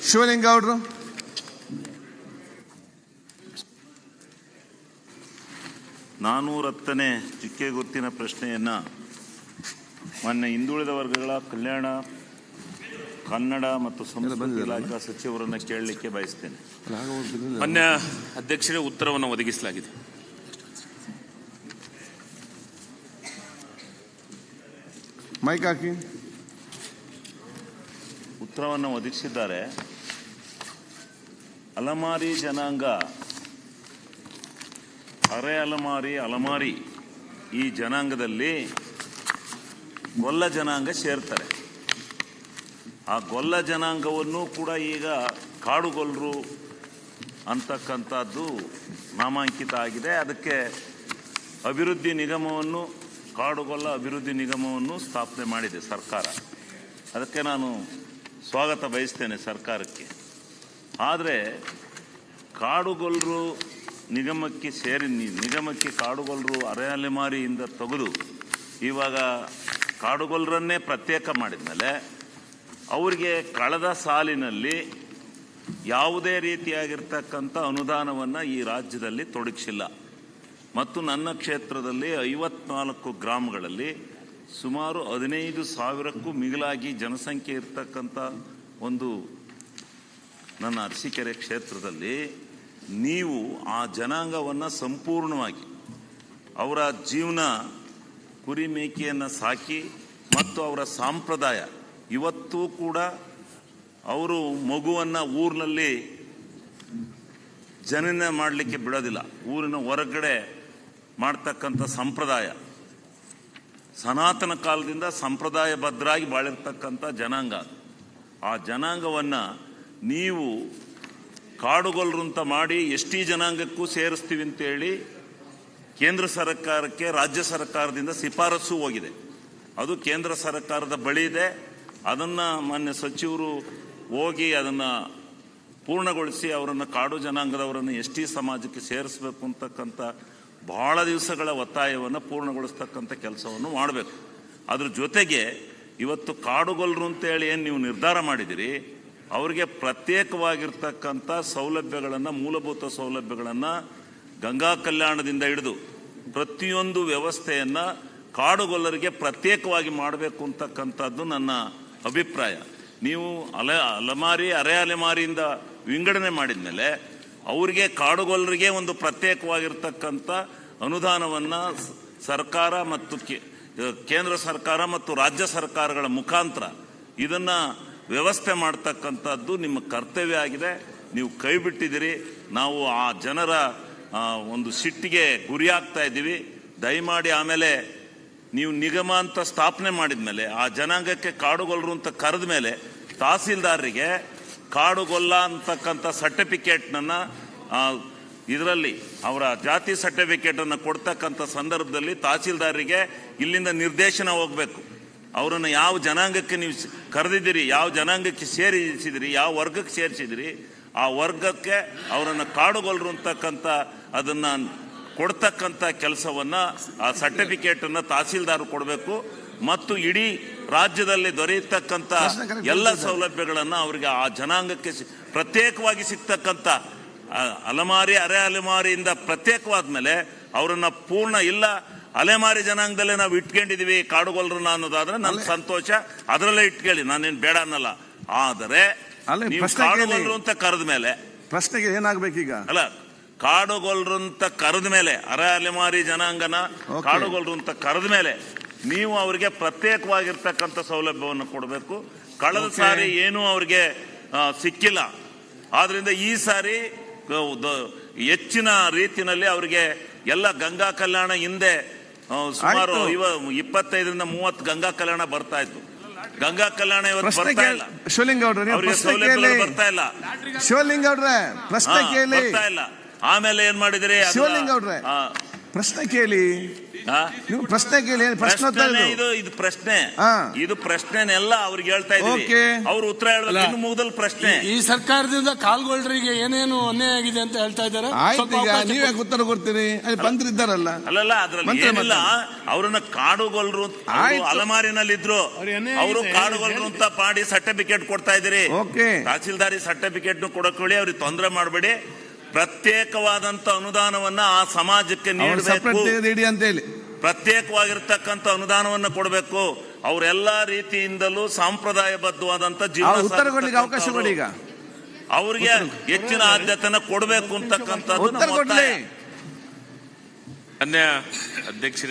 ಶಿವಲಿಂಗೌಡರು. ನಾನೂರತ್ತನೇ ಜಿಕ್ಕೆ ಗುರುತಿನ ಪ್ರಶ್ನೆಯನ್ನ ಮಾನ್ಯ ಹಿಂದುಳಿದ ವರ್ಗಗಳ ಕಲ್ಯಾಣ, ಕನ್ನಡ ಮತ್ತು ಸಂಸ್ಕೃತಿ ಇಲಾಖಾ ಸಚಿವರನ್ನು ಕೇಳಲಿಕ್ಕೆ ಬಯಸ್ತೇನೆ. ಮಾನ್ಯ ಅಧ್ಯಕ್ಷರೇ, ಉತ್ತರವನ್ನು ಒದಗಿಸಲಾಗಿದೆ. ಮೈಕ್ ಹಾಕಿ. ಉತ್ತರವನ್ನು ಒದಗಿಸಿದ್ದಾರೆ. ಅಲಮಾರಿ ಜನಾಂಗ, ಅರೆ ಅಲಮಾರಿ, ಅಲಮಾರಿ ಈ ಜನಾಂಗದಲ್ಲಿ ಗೊಲ್ಲ ಜನಾಂಗ ಸೇರ್ತಾರೆ. ಆ ಗೊಲ್ಲ ಜನಾಂಗವನ್ನು ಕೂಡ ಈಗ ಕಾಡುಗೊಲ್ಲರು ಅಂತಕ್ಕಂಥದ್ದು ನಾಮಾಂಕಿತ ಆಗಿದೆ. ಅದಕ್ಕೆ ಅಭಿವೃದ್ಧಿ ನಿಗಮವನ್ನು, ಕಾಡುಗೊಲ್ಲ ಅಭಿವೃದ್ಧಿ ನಿಗಮವನ್ನು ಸ್ಥಾಪನೆ ಮಾಡಿದೆ ಸರ್ಕಾರ. ಅದಕ್ಕೆ ನಾನು ಸ್ವಾಗತ ಬಯಸ್ತೇನೆ ಸರ್ಕಾರಕ್ಕೆ. ಆದರೆ ಕಾಡುಗೊಲ್ಲರು ನಿಗಮಕ್ಕೆ ಕಾಡುಗೊಲ್ಲರು ಅರೆ ಅಲೆಮಾರಿಯಿಂದ ತೆಗೆದು ಇವಾಗ ಕಾಡುಗೊಲ್ಲರನ್ನೇ ಪ್ರತ್ಯೇಕ ಮಾಡಿದ ಮೇಲೆ ಅವರಿಗೆ ಕಳೆದ ಸಾಲಿನಲ್ಲಿ ಯಾವುದೇ ರೀತಿಯಾಗಿರ್ತಕ್ಕಂಥ ಅನುದಾನವನ್ನು ಈ ರಾಜ್ಯದಲ್ಲಿ ತೊಡಗಿಸಿಲ್ಲ. ಮತ್ತು ನನ್ನ ಕ್ಷೇತ್ರದಲ್ಲಿ 54 ಗ್ರಾಮಗಳಲ್ಲಿ ಸುಮಾರು 15,000ಕ್ಕೂ ಮಿಗಿಲಾಗಿ ಜನಸಂಖ್ಯೆ ಇರ್ತಕ್ಕಂಥ ಒಂದು ನನ್ನ ಅರಸೀಕೆರೆ ಕ್ಷೇತ್ರದಲ್ಲಿ ನೀವು ಆ ಜನಾಂಗವನ್ನು ಸಂಪೂರ್ಣವಾಗಿ ಅವರ ಜೀವನ, ಕುರಿ ಮೇಕೆಯನ್ನು ಸಾಕಿ ಮತ್ತು ಅವರ ಸಂಪ್ರದಾಯ, ಇವತ್ತೂ ಕೂಡ ಅವರು ಮಗುವನ್ನು ಊರಿನಲ್ಲಿ ಜನನ ಮಾಡಲಿಕ್ಕೆ ಬಿಡೋದಿಲ್ಲ. ಊರಿನ ಹೊರಗಡೆ ಮಾಡ್ತಕ್ಕಂಥ ಸಂಪ್ರದಾಯ, ಸನಾತನ ಕಾಲದಿಂದ ಸಂಪ್ರದಾಯಬದ್ಧರಾಗಿ ಬಾಳಿರ್ತಕ್ಕಂಥ ಜನಾಂಗ. ಆ ಜನಾಂಗವನ್ನು ನೀವು ಕಾಡುಗೊಲ್ಲರು ಅಂತ ಮಾಡಿ ಎಸ್ ಟಿ ಜನಾಂಗಕ್ಕೂ ಸೇರಿಸ್ತೀವಿ ಅಂತೇಳಿ ಕೇಂದ್ರ ಸರ್ಕಾರಕ್ಕೆ ರಾಜ್ಯ ಸರ್ಕಾರದಿಂದ ಶಿಫಾರಸು ಹೋಗಿದೆ. ಅದು ಕೇಂದ್ರ ಸರ್ಕಾರದ ಬಳಿ ಇದೆ. ಅದನ್ನು ಮಾನ್ಯ ಸಚಿವರು ಹೋಗಿ ಅದನ್ನು ಪೂರ್ಣಗೊಳಿಸಿ ಅವರನ್ನು, ಕಾಡು ಜನಾಂಗದವರನ್ನು ಎಸ್ ಟಿ ಸಮಾಜಕ್ಕೆ ಸೇರಿಸಬೇಕು ಅಂತಕ್ಕಂಥ ಬಹಳ ದಿವಸಗಳ ಒತ್ತಾಯವನ್ನು ಪೂರ್ಣಗೊಳಿಸ್ತಕ್ಕಂಥ ಕೆಲಸವನ್ನು ಮಾಡಬೇಕು. ಅದ್ರ ಜೊತೆಗೆ ಇವತ್ತು ಕಾಡುಗೊಲ್ಲರು ಅಂತೇಳಿ ಏನು ನೀವು ನಿರ್ಧಾರ ಮಾಡಿದಿರಿ, ಅವರಿಗೆ ಪ್ರತ್ಯೇಕವಾಗಿರ್ತಕ್ಕಂಥ ಸೌಲಭ್ಯಗಳನ್ನು, ಮೂಲಭೂತ ಸೌಲಭ್ಯಗಳನ್ನು ಗಂಗಾ ಕಲ್ಯಾಣದಿಂದ ಹಿಡಿದು ಪ್ರತಿಯೊಂದು ವ್ಯವಸ್ಥೆಯನ್ನು ಕಾಡುಗೊಲ್ಲರಿಗೆ ಪ್ರತ್ಯೇಕವಾಗಿ ಮಾಡಬೇಕು ಅಂತಕ್ಕಂಥದ್ದು ನನ್ನ ಅಭಿಪ್ರಾಯ. ನೀವು ಅಲೆಮಾರಿ, ಅರೆ ಅಲೆಮಾರಿಯಿಂದ ವಿಂಗಡಣೆ ಮಾಡಿದ ಮೇಲೆ ಅವರಿಗೆ, ಕಾಡುಗೊಲ್ಲರಿಗೆ ಒಂದು ಪ್ರತ್ಯೇಕವಾಗಿರ್ತಕ್ಕಂಥ ಅನುದಾನವನ್ನು ಸರ್ಕಾರ ಮತ್ತು ಕೇಂದ್ರ ಸರ್ಕಾರ ಮತ್ತು ರಾಜ್ಯ ಸರ್ಕಾರಗಳ ಮುಖಾಂತರ ಇದನ್ನು ವ್ಯವಸ್ಥೆ ಮಾಡ್ತಕ್ಕಂಥದ್ದು ನಿಮ್ಮ ಕರ್ತವ್ಯ ಆಗಿದೆ. ನೀವು ಕೈ ಬಿಟ್ಟಿದ್ದೀರಿ. ನಾವು ಆ ಜನರ ಒಂದು ಸಿಟ್ಟಿಗೆ ಗುರಿಯಾಗ್ತಾ ಇದ್ದೀವಿ. ದಯಮಾಡಿ ಆಮೇಲೆ ನೀವು ನಿಗಮ ಅಂತ ಸ್ಥಾಪನೆ ಮಾಡಿದ ಮೇಲೆ ಆ ಜನಾಂಗಕ್ಕೆ ಕಾಡುಗೊಲ್ಲರು ಅಂತ ಕರೆದ ಮೇಲೆ ತಹಸೀಲ್ದಾರರಿಗೆ ಕಾಡುಗೊಲ್ಲ ಅಂತಕ್ಕಂಥ ಸರ್ಟಿಫಿಕೇಟ್ನನ್ನು ಇದರಲ್ಲಿ ಅವರ ಜಾತಿ ಸರ್ಟಿಫಿಕೇಟನ್ನು ಕೊಡ್ತಕ್ಕಂಥ ಸಂದರ್ಭದಲ್ಲಿ ತಹಸೀಲ್ದಾರರಿಗೆ ಇಲ್ಲಿಂದ ನಿರ್ದೇಶನ ಹೋಗಬೇಕು. ಅವರನ್ನು ಯಾವ ಜನಾಂಗಕ್ಕೆ ನೀವು ಕರೆದಿದ್ದೀರಿ, ಯಾವ ಜನಾಂಗಕ್ಕೆ ಸೇರಿಸಿದಿರಿ, ಯಾವ ವರ್ಗಕ್ಕೆ ಸೇರಿಸಿದಿರಿ, ಆ ವರ್ಗಕ್ಕೆ ಅವರನ್ನು ಕಾಡುಗೊಲ್ಲರು ಅಂತಕ್ಕಂಥ ಅದನ್ನು ಕೊಡ್ತಕ್ಕಂಥ ಕೆಲಸವನ್ನು, ಆ ಸರ್ಟಿಫಿಕೇಟನ್ನು ತಹಸೀಲ್ದಾರ್ ಕೊಡಬೇಕು. ಮತ್ತು ಇಡೀ ರಾಜ್ಯದಲ್ಲಿ ದೊರೆಯತಕ್ಕಂಥ ಎಲ್ಲ ಸೌಲಭ್ಯಗಳನ್ನು ಅವರಿಗೆ ಆ ಜನಾಂಗಕ್ಕೆ ಪ್ರತ್ಯೇಕವಾಗಿ ಸಿಗ್ತಕ್ಕಂಥ, ಅಲೆಮಾರಿ, ಅರೆ ಅಲೆಮಾರಿಯಿಂದ ಪ್ರತ್ಯೇಕವಾದ ಮೇಲೆ ಅವರನ್ನು ಪೂರ್ಣ ಇಲ್ಲ ಅಲೆಮಾರಿ ಜನಾಂಗದಲ್ಲೇ ನಾವು ಇಟ್ಕೊಂಡಿದೀವಿ ಕಾಡುಗೊಲ್ಲರನ್ನ ಅನ್ನೋದಾದ್ರೆ ನನ್ನ ಸಂತೋಷ, ಅದರಲ್ಲೇ ಇಟ್ಕೊಳ್ಳಿ, ನಾನೇನು ಬೇಡ ಅನ್ನಲ್ಲ. ಆದರೆ ಕಾಡುಗೊಲ್ಲರು ಅಂತ ಕರೆದ ಮೇಲೆ ಪ್ರಶ್ನೆಗೆ ಏನಾಗಬೇಕೀಗ? ಅಲ್ಲ, ಕಾಡುಗೊಲ್ಲರು ಅಂತ ಕರೆದ ಮೇಲೆ, ಅರೆ ಅಲೆಮಾರಿ ಜನಾಂಗನ ಕಾಡುಗೊಲ್ಲರು ಅಂತ ಕರೆದ ಮೇಲೆ ನೀವು ಅವರಿಗೆ ಪ್ರತ್ಯೇಕವಾಗಿರ್ತಕ್ಕಂಥ ಸೌಲಭ್ಯವನ್ನು ಕೊಡಬೇಕು. ಕಳೆದ ಸಾರಿ ಏನೂ ಅವ್ರಿಗೆ ಸಿಕ್ಕಿಲ್ಲ. ಆದ್ರಿಂದ ಈ ಸಾರಿ ಹೆಚ್ಚಿನ ರೀತಿಯಲ್ಲಿ ಅವರಿಗೆ ಎಲ್ಲ ಗಂಗಾ ಕಲ್ಯಾಣ ಹಿಂದೆ ಸುಮಾರು 25ರಿಂದ 30 ಗಂಗಾ ಕಲ್ಯಾಣ ಬರ್ತಾ ಇತ್ತು. ಗಂಗಾ ಕಲ್ಯಾಣ ಇವತ್ತು ಬರ್ತಾ ಇಲ್ಲ. ಶಿವಲಿಂಗೌಡ್ರೆ ಬರ್ತಾ ಇಲ್ಲ. ಶಿವಲಿಂಗೌಡ್ರೆ ಪ್ರಶ್ನೆ ಕೇಳಿ. ಬರ್ತಾ ಇಲ್ಲ. ಆಮೇಲೆ ಏನ್ ಮಾಡಿದ್ರಿ? ಶಿವಲಿಂಗೌಡ್ರೆ ಪ್ರಶ್ನೆ ಕೇಳಿ, ಆ? ನೀವು ಪ್ರಶ್ನೆ ಕೇಳಿ, ಪ್ರಶ್ನೋತ್ತರ ಪ್ರಶ್ನೆನೇ ಇದು. ಇದು ಪ್ರಶ್ನೆ. ಹಾ. ಇದು ಪ್ರಶ್ನೆನೆಲ್ಲ ಅವ್ರಿಗೆ ಹೇಳ್ತಾ ಇದ್ದೀವಿ. ಓಕೆ. ಅವ್ರು ಉತ್ತರ ಹೇಳ್ಬೇಕು. ಇನ್ನು ಮುಗಿದಲ್ ಪ್ರಶ್ನೆ. ಈ ಸರ್ಕಾರದಿಂದ ಕಾಲ್ಗೋಲ್ಡರಿಗೆ ಏನೇನು ಅನ್ಯಾಯ ಆಗಿದೆ ಅಂತ ಹೇಳ್ತಾ ಇದ್ದಾರೆ. ಆಯ್ತು, ಈಗ ನೀವೇ ಉತ್ತರ ಕೊಡ್ತೀರಿ, ಅಲ್ಲಿ ಮಂತ್ರಿ ಇದ್ದಾರಲ್ಲ. ಅಲ್ಲಲ್ಲ, ಅದ್ರಲ್ಲಿ ಮಂತ್ರಿ ಏನಿಲ್ಲ. ಅವ್ರನ್ನ ಕಾಡುಗೊಲ್ರು ಆಯ್ತು. ಅಲಮಾರಿನಲ್ಲಿದ್ರು, ಅವರು ಕಾಡುಗೊಲ್ರು ಅಂತ ಮಾಡಿ ಸರ್ಟಿಫಿಕೇಟ್ ಕೊಡ್ತಾ ಇದ್ದೀರಿ. ಓಕೆ. ತಹಸೀಲ್ದಾರಿ ಸರ್ಟಿಫಿಕೇಟ್ ಕೊಡಕೊಳ್ಳಿ, ಅವ್ರಿಗೆ ತೊಂದರೆ ಮಾಡಬೇಡಿ. ಪ್ರತ್ಯೇಕವಾದಂತ ಅನುದಾನವನ್ನ ಆ ಸಮಾಜಕ್ಕೆ ನೀಡಬೇಕು. ಸಪರೇಟ್ ಇಡಿ ಅಂತ ಹೇಳಿ ಪ್ರತ್ಯೇಕವಾಗಿರ್ತಕ್ಕಂಥ ಅನುದಾನವನ್ನು ಕೊಡಬೇಕು. ಅವರೆಲ್ಲಾ ರೀತಿಯಿಂದಲೂ ಸಾಂಪ್ರದಾಯಬದ್ಧವಾದಂತ ಆ ಜೀವನ ಉತ್ತರ ಕೊಡ್ಲಿಕ್ಕೆ ಅವಕಾಶ ಕೊಡಿ. ಈಗ ಅವ್ರಿಗೆ ಹೆಚ್ಚಿನ ಆದ್ಯತೆನ ಕೊಡಬೇಕು ಅಂತಕ್ಕಂಥದ್ದು ಉತ್ತರ ನಮ್ಮ ಕೊಡ್ಲಿ. ಒತ್ತಾಯ. ಮಾನ್ಯ ಅಧ್ಯಕ್ಷರೇ,